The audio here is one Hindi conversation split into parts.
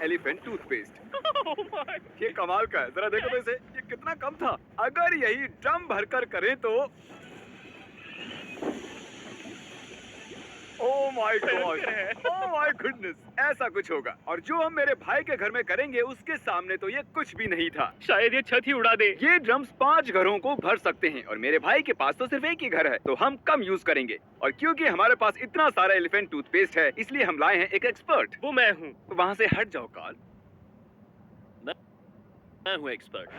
Elephant toothpaste. Oh my! ये कमाल का है, जरा देखो तो इसे, ये कितना कम था। अगर यही ड्रम भरकर करें तो ओह माय गॉड, भयंकर है। ओह माय गुडनेस, ऐसा कुछ होगा। और जो हम मेरे भाई के घर में करेंगे उसके सामने तो ये कुछ भी नहीं था। शायद ये छत ही उड़ा दे। ये ड्रम्स 5 घरों को भर सकते हैं और मेरे भाई के पास तो सिर्फ एक ही घर है, तो हम कम यूज करेंगे। और क्योंकि हमारे पास इतना सारा एलिफेंट टूथपेस्ट है, इसलिए हम लाए हैं एक एक्सपर्ट। वो मैं हूँ। वहाँ से हट जाओ कार्ल। मैं हूँ expert.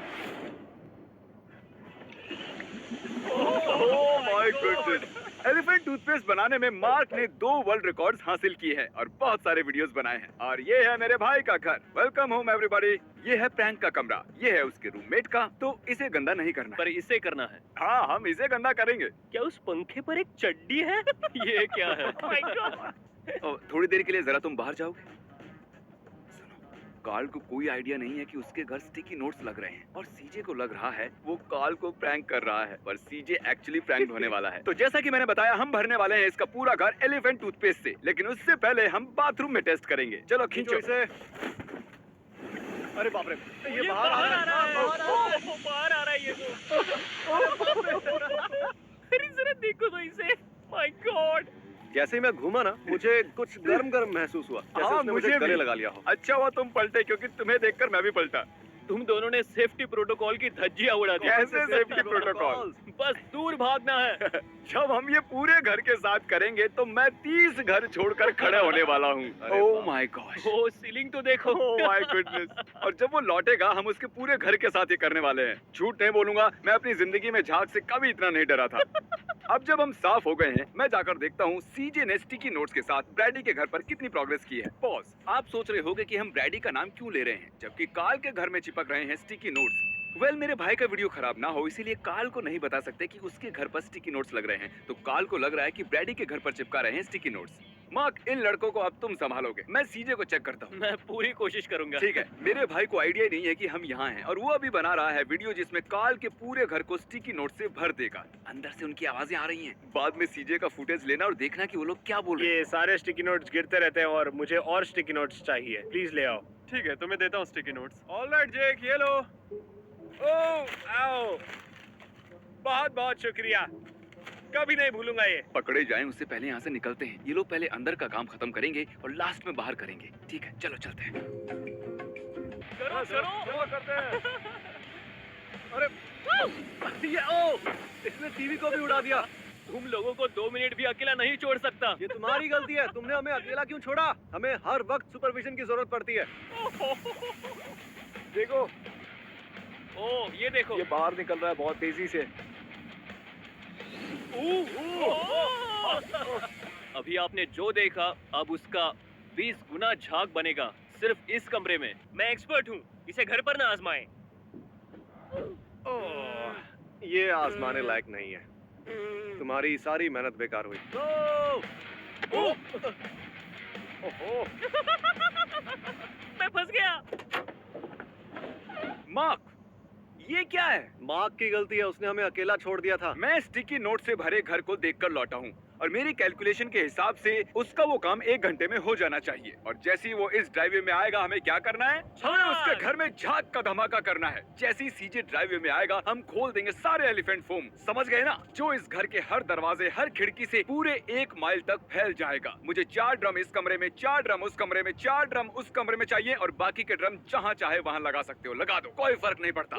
Oh my God. Elephant toothpaste बनाने में मार्क ने 2 वर्ल्ड रिकॉर्ड्स हासिल किए हैं और बहुत सारे वीडियोस बनाए हैं। और ये है मेरे भाई का घर। Welcome home everybody. ये है प्रैंक का कमरा, ये है उसके रूममेट का। तो इसे गंदा नहीं करना पर है। इसे करना है। हाँ, हम इसे गंदा करेंगे। क्या उस पंखे पर एक चड्डी है? ये क्या है? Oh my God! थोड़ी देर के लिए जरा तुम बाहर जाओगे? कार्ल को कोई आइडिया नहीं है कि उसके घर स्टिकी नोट्स लग रहे हैं और सीजे को लग रहा है वो कार्ल को प्रैंक कर रहा है, पर सीजे एक्चुअली प्रैंक होने वाला है। तो जैसा कि मैंने बताया, हम भरने वाले हैं इसका पूरा घर एलिफेंट टूथपेस्ट से, लेकिन उससे पहले हम बाथरूम में टेस्ट करेंगे। चलो खींचो इसे। अरे बाप रे, ये बाहर आ रहा है। बाहर आ रहा है ये तो। अरे जरा देखो तो इसे। My God! जैसे ही मैं घूमा ना, मुझे कुछ गर्म महसूस हुआ। जैसे हाँ, उसने मुझे भी गले लगा लिया हो। अच्छा हुआ तुम पलटे, क्योंकि तुम्हें देखकर मैं भी पलटा। तुम दोनों ने सेफ्टी प्रोटोकॉल की धज्जियां उड़ा दी। कैसे सेफ्टी प्रोटोकॉल? बस दूर भागना है। जब हम ये पूरे घर के साथ करेंगे तो मैं 30 घर छोड़कर खड़ा होने वाला हूँ। अरे ओह बाप। माय गॉश, ओ सीलिंग तो देखो। Oh my goodness. और जब वो लौटेगा हम उसके पूरे घर के साथ ये करने वाले हैं। झूठ नहीं बोलूंगा, मैं अपनी जिंदगी में झाग से कभी इतना नहीं डरा था। अब जब हम साफ हो गए हैं, मैं जाकर देखता हूँ सीजे ने स्टिकी नोट्स के साथ ब्रैडी के घर पर कितनी प्रोग्रेस की है। पॉज। आप सोच रहे होंगे कि हम ब्रैडी का नाम क्यों ले रहे हैं जबकि कार्ल के घर में चिपक रहे हैं स्टिकी नोट्स। वेल, मेरे भाई का वीडियो खराब ना हो इसीलिए कार्ल को नहीं बता सकते कि उसके घर पर स्टिकी नोट्स लग रहे हैं, तो कार्ल को लग रहा है कि ब्रैडी के घर पर चिपका रहे हैं स्टिकी नोट्स। मार्क, इन लड़कों को अब तुम संभालोगे, मैं सीजे को चेक करता हूँ। मैं पूरी कोशिश करूंगा। ठीक है। मेरे भाई को आइडिया नहीं है कि हम यहाँ हैं और वो अभी बना रहा है वीडियो जिसमें कार्ल के पूरे घर को स्टिकी नोट से भर देगा। अंदर से उनकी आवाजें आ रही हैं। बाद में सीजे का फुटेज लेना और देखना कि वो लोग क्या बोल रहे हैं। ये सारे स्टिकी नोट्स गिरते रहते हैं और मुझे और स्टिकी नोट्स चाहिए। प्लीज ले आओ। ठीक है, तुम्हें देता हूँ स्टिकी नोट्स। ऑलराइट जेक, ये लो। ओह आओ, बहुत बहुत शुक्रिया, कभी नहीं भूलूंगा ये। पकड़े जाएं उससे पहले यहाँ से निकलते हैं। ये लोग पहले अंदर का काम खत्म करेंगे और लास्ट में बाहर करेंगे। ठीक है, चलो चलते हैं। करो करो। करते हैं। अरे ये ओ, इसने टीवी को भी उड़ा दिया। तुम लोगों को 2 मिनट भी अकेला नहीं छोड़ सकता। ये तुम्हारी गलती है, तुमने हमें अकेला क्यों छोड़ा? हमें हर वक्त सुपरविजन की जरूरत पड़ती है। देखो, ओ ये देखो। ये बाहर निकल रहा है बहुत तेजी से। अभी आपने जो देखा, अब उसका 20 गुना झाग बनेगा सिर्फ इस कमरे में। मैं एक्सपर्ट हूँ, इसे घर पर ना आजमाएं। ये आजमाने लायक नहीं है। तुम्हारी सारी मेहनत बेकार हुई। ओहो। मैं फंस गया। मार्क, ये क्या है? मार्क की गलती है, उसने हमें अकेला छोड़ दिया था। मैं स्टिकी नोट से भरे घर को देखकर लौटा हूँ और मेरी कैलकुलेशन के हिसाब से उसका वो काम 1 घंटे में हो जाना चाहिए। और जैसे ही वो इस ड्राइववे में आएगा, हमें क्या करना है? हमें उसके घर में झाग का धमाका करना है। जैसे ही सीजे ड्राइववे में आएगा, हम खोल देंगे सारे एलिफेंट फोम। समझ गए ना? जो इस घर के हर दरवाजे, हर खिड़की से पूरे 1 माइल तक फैल जाएगा। मुझे 4 ड्रम इस कमरे में, 4 ड्रम उस कमरे में, 4 ड्रम उस कमरे में चाहिए और बाकी के ड्रम जहाँ चाहे वहाँ लगा सकते हो, लगा दो, कोई फर्क नहीं पड़ता।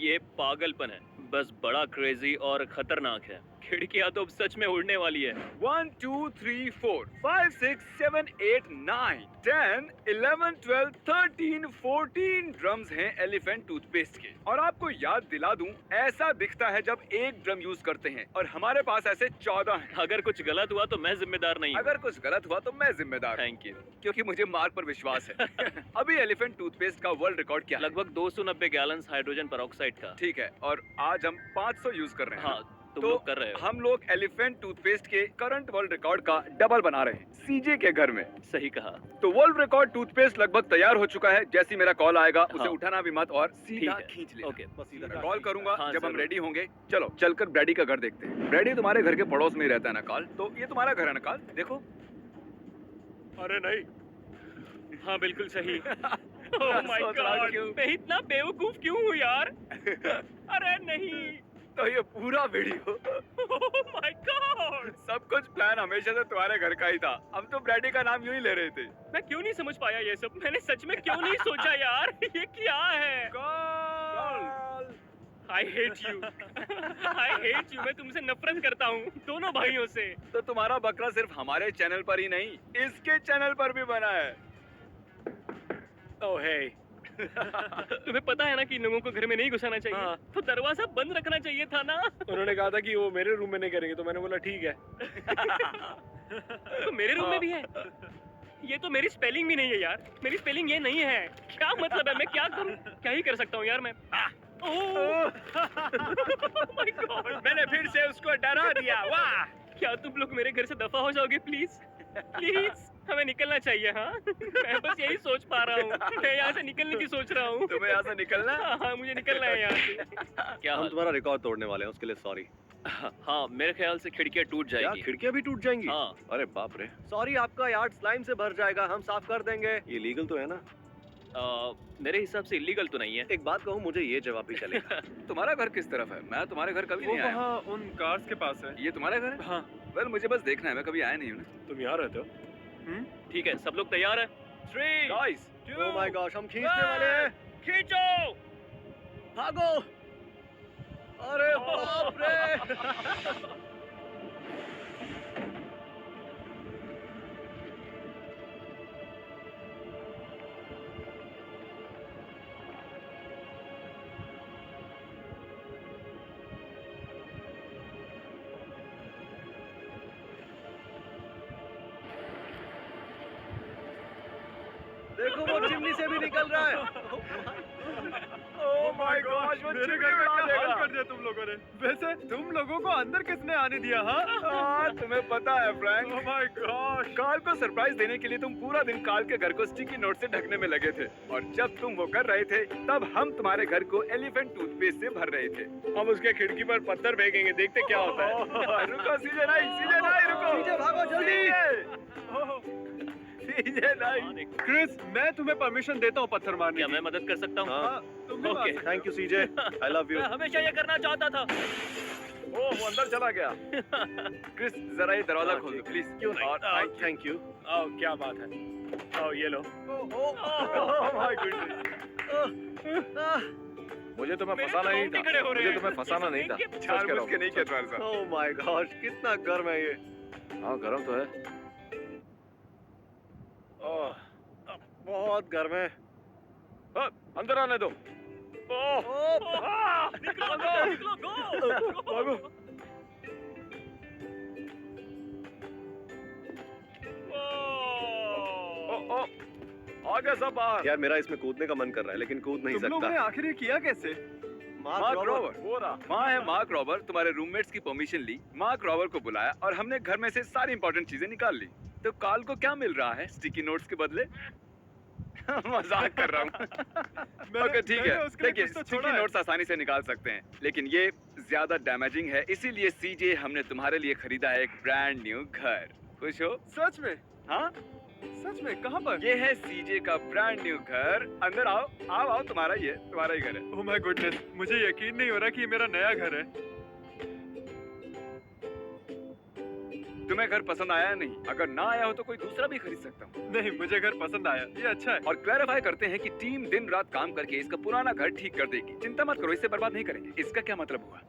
ये पागलपन है, बस बड़ा क्रेजी और खतरनाक है। खिड़कियां तो अब सच में उड़ने वाली है। 1 2 3 4 5 6 7 8 9 10 11 12 13 14 ड्रम्स हैं एलिफेंट टूथपेस्ट के। और आपको याद दिला दूं, ऐसा दिखता है जब 1 ड्रम यूज करते हैं और हमारे पास ऐसे 14 हैं। अगर कुछ गलत हुआ तो मैं जिम्मेदार नहीं हूँ। अगर कुछ गलत हुआ तो मैं जिम्मेदार हूं, थैंक यू। क्योंकि मुझे मार्क पर विश्वास है। अभी एलिफेंट टूथपेस्ट का वर्ल्ड रिकॉर्ड क्या है? लगभग 290 गैलन हाइड्रोजन पेरोक्साइड का। ठीक है, और आज हम 500 यूज कर रहे हैं। हाँ, तुम तो लोग कर रहे हो। हम लोग एलिफेंट टूथपेस्ट के करंट वर्ल्ड रिकॉर्ड का डबल बना रहे हैं सीजे के घर में। सही कहा। तो वर्ल्ड रिकॉर्ड टूथपेस्ट लगभग तैयार हो चुका है। जैसे ही मेरा कॉल आएगा, उसे हाँ। उठाना भी मत और ठीक सीधा है। खींच लेना। ओके। बस इधर मैं कॉल करूंगा हाँ, जब हम जरूर। रेडी होंगे। चलो चलकर ब्रैडी का घर देखते हैं। ब्रैडी तुम्हारे घर के पड़ोस में ही रहता है ना कार्ल? तो ये तुम्हारा घर है ना कार्ल? देखो। अरे नहीं, हाँ बिल्कुल सही। ओह माय सोच रहा गॉड, क्यों? मैं इतना बेवकूफ क्यों हूँ यार? अरे नहीं। तो ये पूरा वीडियो, ओह माय गॉड, सब कुछ प्लान हमेशा से तुम्हारे घर का ही था। हम तो ब्रैडी का नाम यूं ही ले रहे थे। मैं क्यों नहीं समझ पाया ये सब? मैंने सच में क्यों नहीं सोचा यार? ये क्या है? I hate you. I hate you. मैं तुमसे नफरत करता हूँ, दोनों भाइयों से। तो तुम्हारा बकरा सिर्फ हमारे चैनल पर ही नहीं, इसके चैनल पर भी बना है। ओह हे। तुम्हें पता है ना कि इन लोगों को घर में नहीं घुसाना चाहिए। हाँ। तो दरवाजा बंद रखना चाहिए था ना। उन्होंने कहा था कि वो मेरे रूम में नहीं करेंगे, तो मैंने बोला ठीक है। तो मेरे रूम में भी है। ये तो मेरी स्पेलिंग भी नहीं है यार। मेरी स्पेलिंग ये नहीं है। क्या मतलब है? मैं क्या करूं? क्या ही कर सकता हूं यार मैं। ओह माय गॉड, मैंने फिर से उसको डरा दिया। वाह! क्या तुम लोग मेरे घर से दफा हो जाओगे प्लीज? प्लीज, हमें निकलना चाहिए। हाँ, मैं बस यही सोच पा रहा हूँ। मैं यहाँ से निकलने की सोच रहा हूँ। तुम्हें यहाँ से निकलना है? हाँ, मुझे निकलना है यहाँ से। क्या हम हाल? तुम्हारा रिकॉर्ड तोड़ने वाले हैं, उसके लिए सॉरी। हाँ, मेरे ख्याल से खिड़कियाँ टूट क्या जाएगी। खिड़कियां भी टूट जाएंगी? हाँ। अरे बाप रे। सॉरी, आपका यार्ड स्लाइम से भर जाएगा, हम साफ कर देंगे। ये लीगल तो है ना? मेरे हिसाब से इलीगल तो नहीं है। एक बात कहूँ, मुझे ये जवाब भी चलेगा। तुम्हारा घर किस तरफ है? मैं तुम्हारे घर कभी वो नहीं आया। वहाँ उन कार्स के पास है। ये तुम्हारा घर है? हाँ, वेल, मुझे बस देखना है, मैं कभी आया नहीं हूँ ना। तुम यहाँ रहते हो? ठीक है, सब लोग तैयार है? 3, गाइस, 2, ओह माय गॉश, हम खींचने वाले हैं। खींचो! भागो! अरे बाप रे! देखो, वो चिमनी से भी निकल रहा है। ओह माय गॉश, वो मेरे चिमनी घर में का आ क्या हाल जाएगा। कर दिया तुम लोगों ने। वैसे तुम लोगों को अंदर किसने आने दिया? हाँ, तुम्हें पता है Frank, oh my gosh. Carl को सरप्राइज देने के लिए तुम पूरा दिन कार्ल के घर को स्टिकी नोट से ढकने में लगे थे, और जब तुम वो कर रहे थे तब हम तुम्हारे घर को एलिफेंट टूथपेस्ट से भर रहे थे। हम उसके खिड़की पर पत्थर फेंकेंगे, देखते क्या होता है। रुको, सीजे नहीं, रुको। सीजे, भागो जल्दी। सीजे नहीं। हाँ, देखो। क्रिस, मैं तुम्हें परमिशन देता हूँ पत्थर मारने क्या की। मैं मदद कर सकता हूँ? हाँ, तुम भी मार ओके। सकते हो। Thank you CJ, I love you. मैं हमेशा ये करना चाहता था। ओह, वो अंदर चला गया। क्रिस, जरा ये दरवाजा खोल दो प्लीज। क्यों नहीं? और थैंक यू। ओह, क्या बात है। ओह, ये लो। ओह माय गॉडनेस, मुझे तुम्हें मेरे फंसाना नहीं रोंगटे था। खड़े हो रहे मुझे हैं। तुम्हें फंसाना नहीं था। ये सब जानबूझ के नहीं किया तुम्हारे साथ। ओह माय गॉश, कितना गर्म है ये। हाँ, गरम तो है। ओह, बहुत गर्म है। हाँ, अंदर आने दो। ओह, निकलो, निकलो, गो! भागो। ओह, ओह, आ गया सब बाहर। यार, मेरा इसमें कूदने का मन कर रहा है, लेकिन कूद नहीं तुम लोगों सकता। ने आखिर ये किया कैसे? मार्क रॉबर, वो रहा। वहाँ है मार्क रॉबर। तुम्हारे रूममेट्स की परमिशन ली, मार्क रॉबर को बुलाया, और हमने घर में से सारी इंपॉर्टेंट चीजें निकाल ली। तो कार्ल को क्या मिल रहा है स्टिकी नोट्स के बदले? मजाक कर रहा हूँ। ओके, ठीक मैंने है। उसके लिए देखिए, कुछ तो स्टिकी छोड़ा है। नोट्स आसानी से निकाल सकते हैं, लेकिन ये ज्यादा डैमेजिंग है। इसीलिए सीजे, हमने तुम्हारे लिए खरीदा है एक ब्रांड न्यू घर। खुश हो? सच में? हाँ, सच में? कहाँ पर? ये है सीजे का ब्रांड न्यू घर। अंदर आओ, आओ, आओ, तुम्हारा ही है, तुम्हारा ही घर है। ओह माय गुडनेस, मुझे यकीन नहीं हो रहा कि ये मेरा नया घर है। तुम्हें घर पसंद आया नहीं? अगर ना आया हो तो कोई दूसरा भी खरीद सकता हूँ। नहीं, मुझे घर पसंद आया, ये अच्छा है। और क्लैरिफाई करते हैं कि टीम दिन रात काम करके इसका पुराना घर ठीक कर देगी। चिंता मत करो, इसे बर्बाद नहीं करेंगे। इसका क्या मतलब हुआ?